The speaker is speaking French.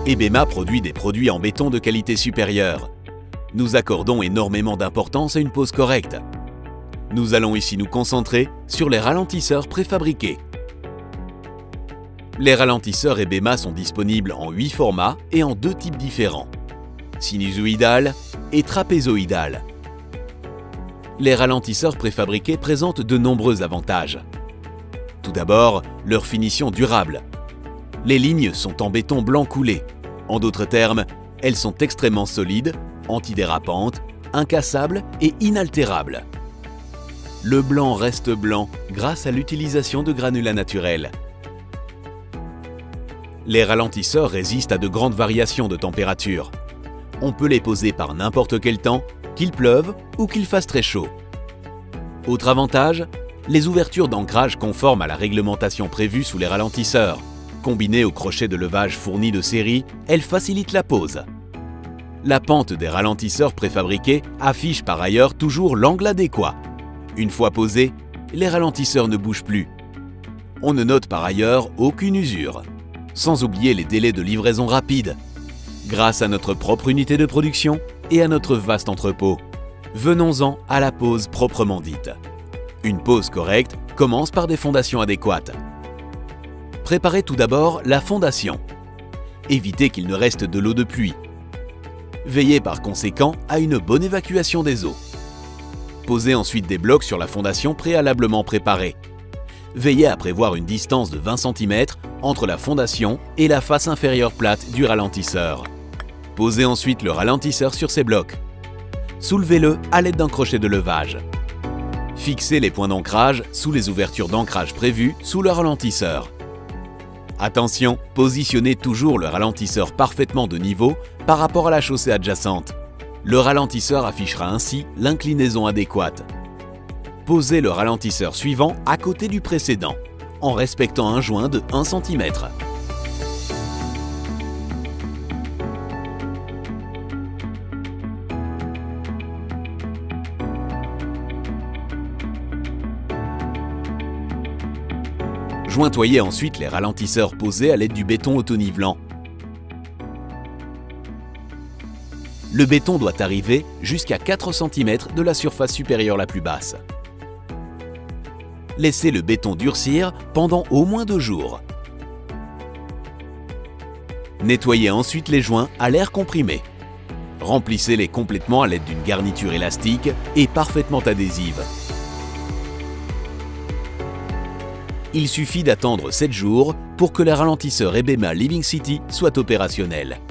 Ebema produit des produits en béton de qualité supérieure. Nous accordons énormément d'importance à une pose correcte. Nous allons ici nous concentrer sur les ralentisseurs préfabriqués. Les ralentisseurs Ebema sont disponibles en 8 formats et en 2 types différents, sinusoïdal et trapézoïdal. Les ralentisseurs préfabriqués présentent de nombreux avantages. Tout d'abord, leur finition durable. Les lignes sont en béton blanc coulé. En d'autres termes, elles sont extrêmement solides, antidérapantes, incassables et inaltérables. Le blanc reste blanc grâce à l'utilisation de granulats naturels. Les ralentisseurs résistent à de grandes variations de température. On peut les poser par n'importe quel temps, qu'il pleuve ou qu'il fasse très chaud. Autre avantage, les ouvertures d'ancrage conformes à la réglementation prévue sous les ralentisseurs. Combinées au crochet de levage fourni de série, elles facilitent la pose. La pente des ralentisseurs préfabriqués affiche par ailleurs toujours l'angle adéquat. Une fois posés, les ralentisseurs ne bougent plus. On ne note par ailleurs aucune usure. Sans oublier les délais de livraison rapides. Grâce à notre propre unité de production et à notre vaste entrepôt. Venons-en à la pose proprement dite. Une pose correcte commence par des fondations adéquates. Préparez tout d'abord la fondation. Évitez qu'il ne reste de l'eau de pluie. Veillez par conséquent à une bonne évacuation des eaux. Posez ensuite des blocs sur la fondation préalablement préparée. Veillez à prévoir une distance de 20 cm entre la fondation et la face inférieure plate du ralentisseur. Posez ensuite le ralentisseur sur ces blocs. Soulevez-le à l'aide d'un crochet de levage. Fixez les points d'ancrage sous les ouvertures d'ancrage prévues sous le ralentisseur. Attention, positionnez toujours le ralentisseur parfaitement de niveau par rapport à la chaussée adjacente. Le ralentisseur affichera ainsi l'inclinaison adéquate. Posez le ralentisseur suivant à côté du précédent, en respectant un joint de 1 cm. Jointoyez ensuite les ralentisseurs posés à l'aide du béton autonivelant. Le béton doit arriver jusqu'à 4 cm de la surface supérieure la plus basse. Laissez le béton durcir pendant au moins 2 jours. Nettoyez ensuite les joints à l'air comprimé. Remplissez-les complètement à l'aide d'une garniture élastique et parfaitement adhésive. Il suffit d'attendre 7 jours pour que les ralentisseurs Ebema Living City soient opérationnels.